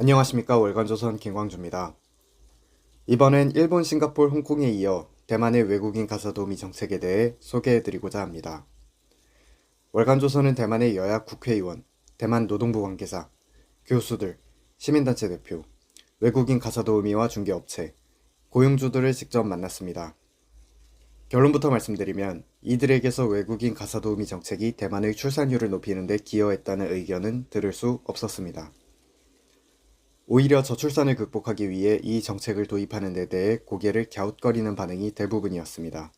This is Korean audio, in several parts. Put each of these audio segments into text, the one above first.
안녕하십니까. 월간조선 김광주입니다. 이번엔 일본, 싱가포르, 홍콩에 이어 대만의 외국인 가사 도우미 정책에 대해 소개해드리고자 합니다. 월간조선은 대만의 여야 국회의원, 대만 노동부 관계자, 교수들, 시민단체 대표, 외국인 가사 도우미와 중개업체, 고용주들을 직접 만났습니다. 결론부터 말씀드리면 이들에게서 외국인 가사 도우미 정책이 대만의 출산율을 높이는 데 기여했다는 의견은 들을 수 없었습니다. 오히려 저출산을 극복하기 위해 이 정책을 도입하는 데 대해 고개를 갸웃거리는 반응이 대부분이었습니다.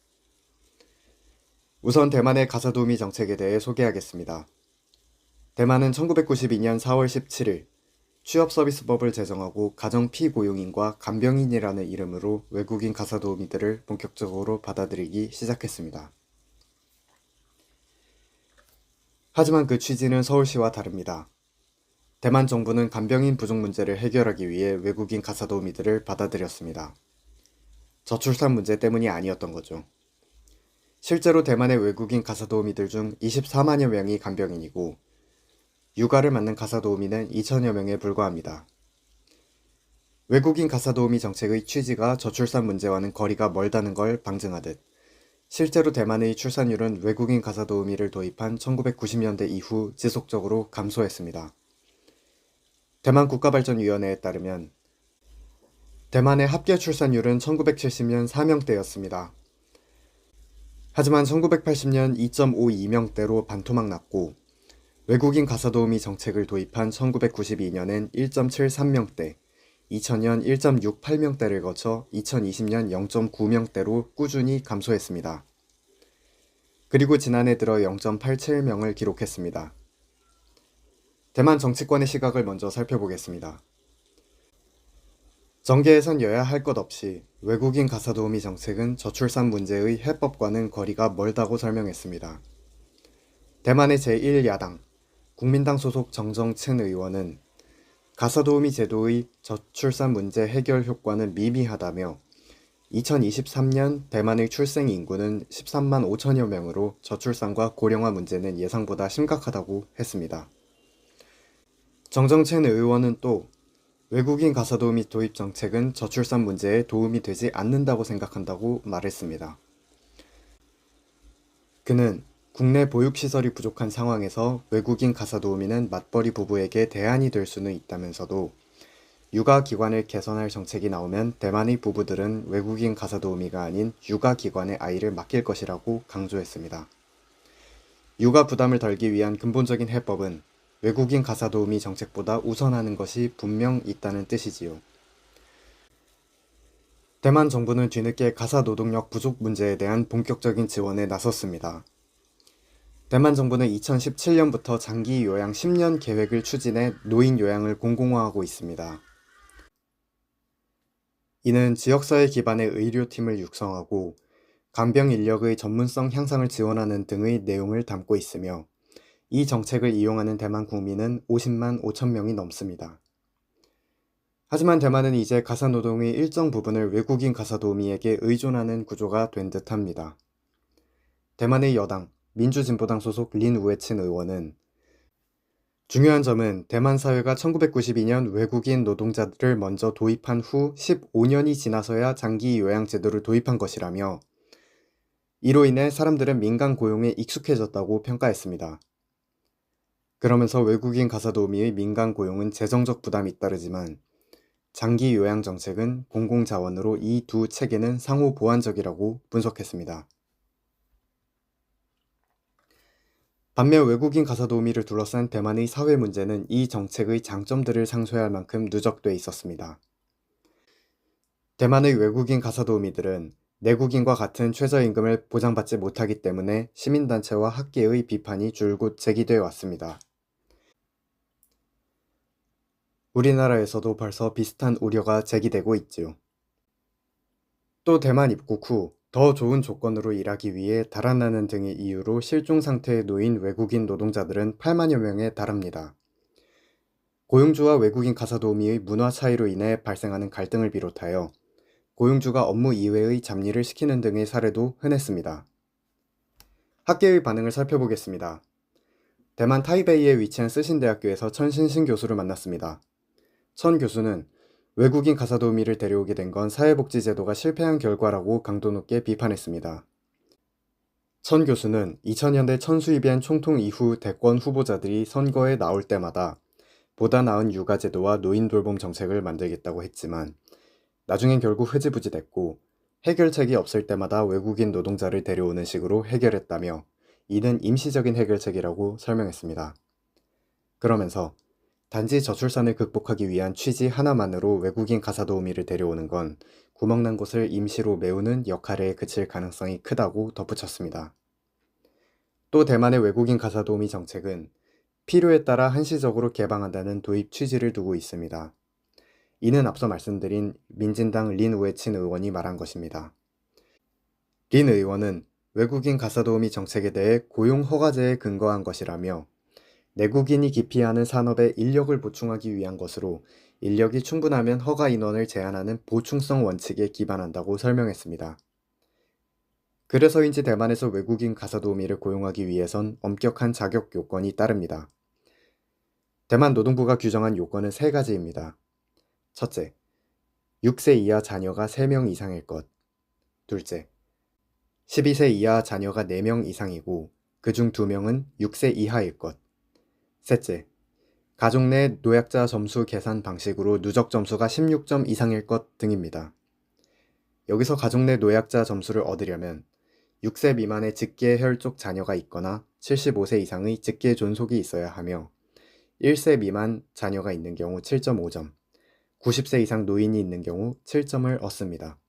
우선 대만의 가사도우미 정책에 대해 소개하겠습니다. 대만은 1992년 4월 17일 취업서비스법을 제정하고 가정 피고용인과 간병인이라는 이름으로 외국인 가사도우미들을 본격적으로 받아들이기 시작했습니다. 하지만 그 취지는 서울시와 다릅니다. 대만 정부는 간병인 부족 문제를 해결하기 위해 외국인 가사도우미들을 받아들였습니다. 저출산 문제 때문이 아니었던 거죠. 실제로 대만의 외국인 가사도우미들 중 24만여 명이 간병인이고 육아를 맡는 가사도우미는 2천여 명에 불과합니다. 외국인 가사도우미 정책의 취지가 저출산 문제와는 거리가 멀다는 걸 방증하듯 실제로 대만의 출산율은 외국인 가사도우미를 도입한 1990년대 이후 지속적으로 감소했습니다. 대만 국가발전위원회에 따르면 대만의 합계 출산율은 1970년 4명대였습니다. 하지만 1980년 2.52명대로 반토막 났고 외국인 가사도우미 정책을 도입한 1992년엔 1.73명대, 2000년 1.68명대를 거쳐 2020년 0.9명대로 꾸준히 감소했습니다. 그리고 지난해 들어 0.87명을 기록했습니다. 대만 정치권의 시각을 먼저 살펴보겠습니다. 정계에선 여야 할 것 없이 외국인 가사도우미 정책은 저출산 문제의 해법과는 거리가 멀다고 설명했습니다. 대만의 제1야당, 국민당 소속 정정친 의원은 가사도우미 제도의 저출산 문제 해결 효과는 미미하다며 2023년 대만의 출생 인구는 13만 5천여 명으로 저출산과 고령화 문제는 예상보다 심각하다고 했습니다. 정정친 의원은 또 외국인 가사도우미 도입 정책은 저출산 문제에 도움이 되지 않는다고 생각한다고 말했습니다. 그는 국내 보육시설이 부족한 상황에서 외국인 가사도우미는 맞벌이 부부에게 대안이 될 수는 있다면서도 육아기관을 개선할 정책이 나오면 대만의 부부들은 외국인 가사도우미가 아닌 육아기관에 아이를 맡길 것이라고 강조했습니다. 육아 부담을 덜기 위한 근본적인 해법은 외국인 가사도우미 정책보다 우선하는 것이 분명 있다는 뜻이지요. 대만 정부는 뒤늦게 가사노동력 부족 문제에 대한 본격적인 지원에 나섰습니다. 대만 정부는 2017년부터 장기 요양 10년 계획을 추진해 노인 요양을 공공화하고 있습니다. 이는 지역사회 기반의 의료팀을 육성하고 간병 인력의 전문성 향상을 지원하는 등의 내용을 담고 있으며 이 정책을 이용하는 대만 국민은 50만 5천 명이 넘습니다. 하지만 대만은 이제 가사노동의 일정 부분을 외국인 가사도우미에게 의존하는 구조가 된 듯합니다. 대만의 여당, 민주진보당 소속 린 우에친 의원은 중요한 점은 대만 사회가 1992년 외국인 노동자들을 먼저 도입한 후 15년이 지나서야 장기 요양 제도를 도입한 것이라며 이로 인해 사람들은 민간 고용에 익숙해졌다고 평가했습니다. 그러면서 외국인 가사도우미의 민간 고용은 재정적 부담이 잇따르지만 장기 요양 정책은 공공자원으로 이 두 체계는 상호 보완적이라고 분석했습니다. 반면 외국인 가사도우미를 둘러싼 대만의 사회 문제는 이 정책의 장점들을 상쇄할 만큼 누적돼 있었습니다. 대만의 외국인 가사도우미들은 내국인과 같은 최저임금을 보장받지 못하기 때문에 시민단체와 학계의 비판이 줄곧 제기되어 왔습니다. 우리나라에서도 벌써 비슷한 우려가 제기되고 있지요. 또 대만 입국 후 더 좋은 조건으로 일하기 위해 달아나는 등의 이유로 실종 상태에 놓인 외국인 노동자들은 8만여 명에 달합니다. 고용주와 외국인 가사도우미의 문화 차이로 인해 발생하는 갈등을 비롯하여 고용주가 업무 이외의 잡일을 시키는 등의 사례도 흔했습니다. 학계의 반응을 살펴보겠습니다. 대만 타이베이에 위치한 쓰신대학교에서 천신신 교수를 만났습니다. 천 교수는 외국인 가사도우미를 데려오게 된 건 사회복지제도가 실패한 결과라고 강도 높게 비판했습니다. 천 교수는 2000년대 천수입이한 총통 이후 대권 후보자들이 선거에 나올 때마다 보다 나은 육아제도와 노인 돌봄 정책을 만들겠다고 했지만 나중엔 결국 흐지부지됐고 해결책이 없을 때마다 외국인 노동자를 데려오는 식으로 해결했다며 이는 임시적인 해결책이라고 설명했습니다. 그러면서 단지 저출산을 극복하기 위한 취지 하나만으로 외국인 가사도우미를 데려오는 건 구멍난 곳을 임시로 메우는 역할에 그칠 가능성이 크다고 덧붙였습니다. 또 대만의 외국인 가사도우미 정책은 필요에 따라 한시적으로 개방한다는 도입 취지를 두고 있습니다. 이는 앞서 말씀드린 민진당 린 우에친 의원이 말한 것입니다. 린 의원은 외국인 가사도우미 정책에 대해 고용 허가제에 근거한 것이라며 내국인이 기피하는 산업에 인력을 보충하기 위한 것으로 인력이 충분하면 허가 인원을 제한하는 보충성 원칙에 기반한다고 설명했습니다. 그래서인지 대만에서 외국인 가사도우미를 고용하기 위해선 엄격한 자격 요건이 따릅니다. 대만 노동부가 규정한 요건은 3가지입니다. 첫째, 6세 이하 자녀가 3명 이상일 것. 둘째, 12세 이하 자녀가 4명 이상이고 그중 2명은 6세 이하일 것. 셋째, 가족 내 노약자 점수 계산 방식으로 누적 점수가 16점 이상일 것 등입니다. 여기서 가족 내 노약자 점수를 얻으려면 6세 미만의 직계 혈족 자녀가 있거나 75세 이상의 직계 존속이 있어야 하며 1세 미만 자녀가 있는 경우 7.5점, 90세 이상 노인이 있는 경우 7점을 얻습니다.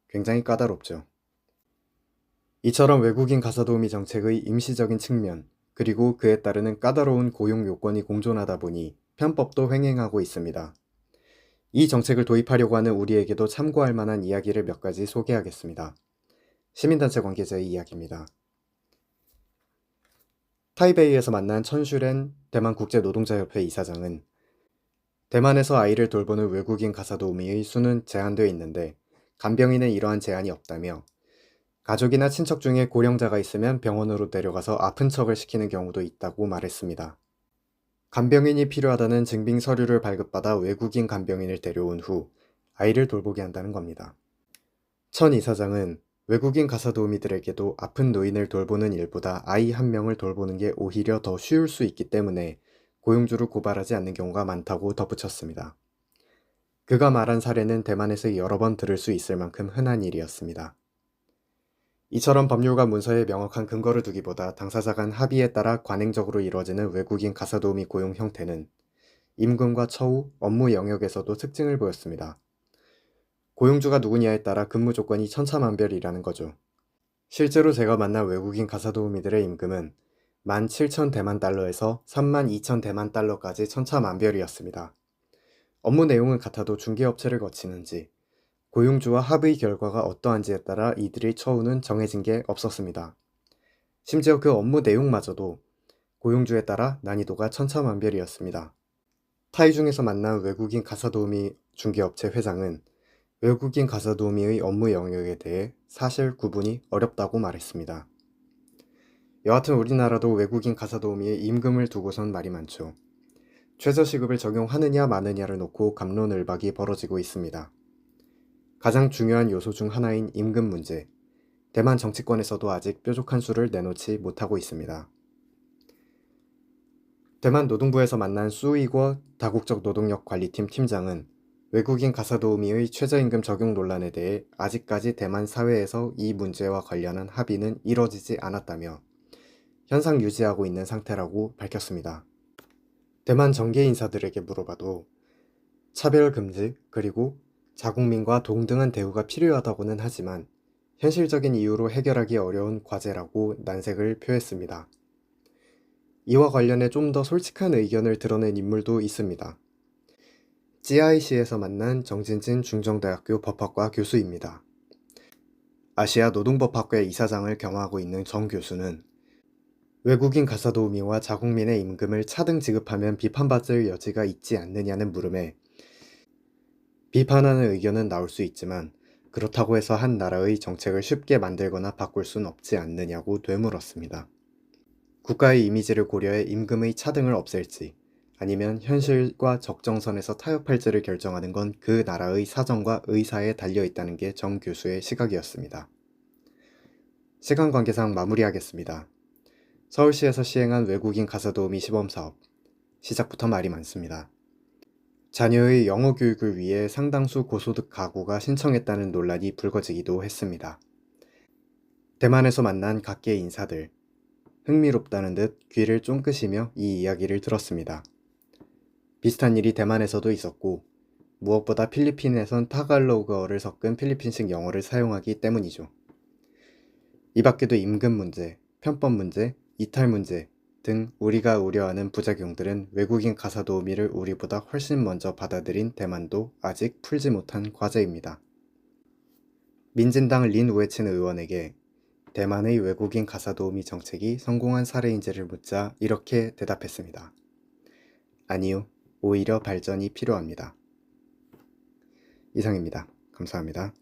굉장히 까다롭죠. 이처럼 외국인 가사도우미 정책의 임시적인 측면, 그리고 그에 따르는 까다로운 고용 요건이 공존하다 보니 편법도 횡행하고 있습니다. 이 정책을 도입하려고 하는 우리에게도 참고할 만한 이야기를 몇 가지 소개하겠습니다. 시민단체 관계자의 이야기입니다. 타이베이에서 만난 천슈렌 대만국제노동자협회 이사장은 대만에서 아이를 돌보는 외국인 가사도우미의 수는 제한되어 있는데 간병인은 이러한 제한이 없다며 가족이나 친척 중에 고령자가 있으면 병원으로 데려가서 아픈 척을 시키는 경우도 있다고 말했습니다. 간병인이 필요하다는 증빙 서류를 발급받아 외국인 간병인을 데려온 후 아이를 돌보게 한다는 겁니다. 천 이사장은 외국인 가사도우미들에게도 아픈 노인을 돌보는 일보다 아이 한 명을 돌보는 게 오히려 더 쉬울 수 있기 때문에 고용주를 고발하지 않는 경우가 많다고 덧붙였습니다. 그가 말한 사례는 대만에서 여러 번 들을 수 있을 만큼 흔한 일이었습니다. 이처럼 법률과 문서에 명확한 근거를 두기보다 당사자 간 합의에 따라 관행적으로 이루어지는 외국인 가사도우미 고용 형태는 임금과 처우, 업무 영역에서도 특징을 보였습니다. 고용주가 누구냐에 따라 근무 조건이 천차만별이라는 거죠. 실제로 제가 만난 외국인 가사도우미들의 임금은 17,000대만 달러에서 32,000대만 달러까지 천차만별이었습니다. 업무 내용은 같아도 중개업체를 거치는지, 고용주와 합의 결과가 어떠한지에 따라 이들의 처우는 정해진 게 없었습니다. 심지어 그 업무 내용마저도 고용주에 따라 난이도가 천차만별이었습니다. 타이중에서 만난 외국인 가사도우미 중개업체 회장은 외국인 가사도우미의 업무 영역에 대해 사실 구분이 어렵다고 말했습니다. 여하튼 우리나라도 외국인 가사도우미의 임금을 두고선 말이 많죠. 최저시급을 적용하느냐 마느냐를 놓고 갑론을박이 벌어지고 있습니다. 가장 중요한 요소 중 하나인 임금 문제, 대만 정치권에서도 아직 뾰족한 수를 내놓지 못하고 있습니다. 대만 노동부에서 만난 수이궈 다국적 노동력 관리팀 팀장은 외국인 가사도우미의 최저임금 적용 논란에 대해 아직까지 대만 사회에서 이 문제와 관련한 합의는 이뤄지지 않았다며 현상 유지하고 있는 상태라고 밝혔습니다. 대만 정계 인사들에게 물어봐도 차별 금지 그리고 자국민과 동등한 대우가 필요하다고는 하지만 현실적인 이유로 해결하기 어려운 과제라고 난색을 표했습니다. 이와 관련해 좀 더 솔직한 의견을 드러낸 인물도 있습니다. GIC에서 만난 정진진 중정대학교 법학과 교수입니다. 아시아 노동법학과 이사장을 겸하고 있는 정 교수는 외국인 가사도우미와 자국민의 임금을 차등 지급하면 비판받을 여지가 있지 않느냐는 물음에 비판하는 의견은 나올 수 있지만 그렇다고 해서 한 나라의 정책을 쉽게 만들거나 바꿀 순 없지 않느냐고 되물었습니다. 국가의 이미지를 고려해 임금의 차등을 없앨지 아니면 현실과 적정선에서 타협할지를 결정하는 건 그 나라의 사정과 의사에 달려 있다는 게 정 교수의 시각이었습니다. 시간 관계상 마무리하겠습니다. 서울시에서 시행한 외국인 가사도우미 시범사업. 시작부터 말이 많습니다. 자녀의 영어 교육을 위해 상당수 고소득 가구가 신청했다는 논란이 불거지기도 했습니다. 대만에서 만난 각계 인사들. 흥미롭다는 듯 귀를 쫑긋이며 이 이야기를 들었습니다. 비슷한 일이 대만에서도 있었고 무엇보다 필리핀에선 타갈로그어를 섞은 필리핀식 영어를 사용하기 때문이죠. 이 밖에도 임금 문제, 편법 문제, 이탈 문제 등 우리가 우려하는 부작용들은 외국인 가사도우미를 우리보다 훨씬 먼저 받아들인 대만도 아직 풀지 못한 과제입니다. 민진당 린 우에친 의원에게 대만의 외국인 가사도우미 정책이 성공한 사례인지를 묻자 이렇게 대답했습니다. 아니요, 오히려 발전이 필요합니다. 이상입니다. 감사합니다.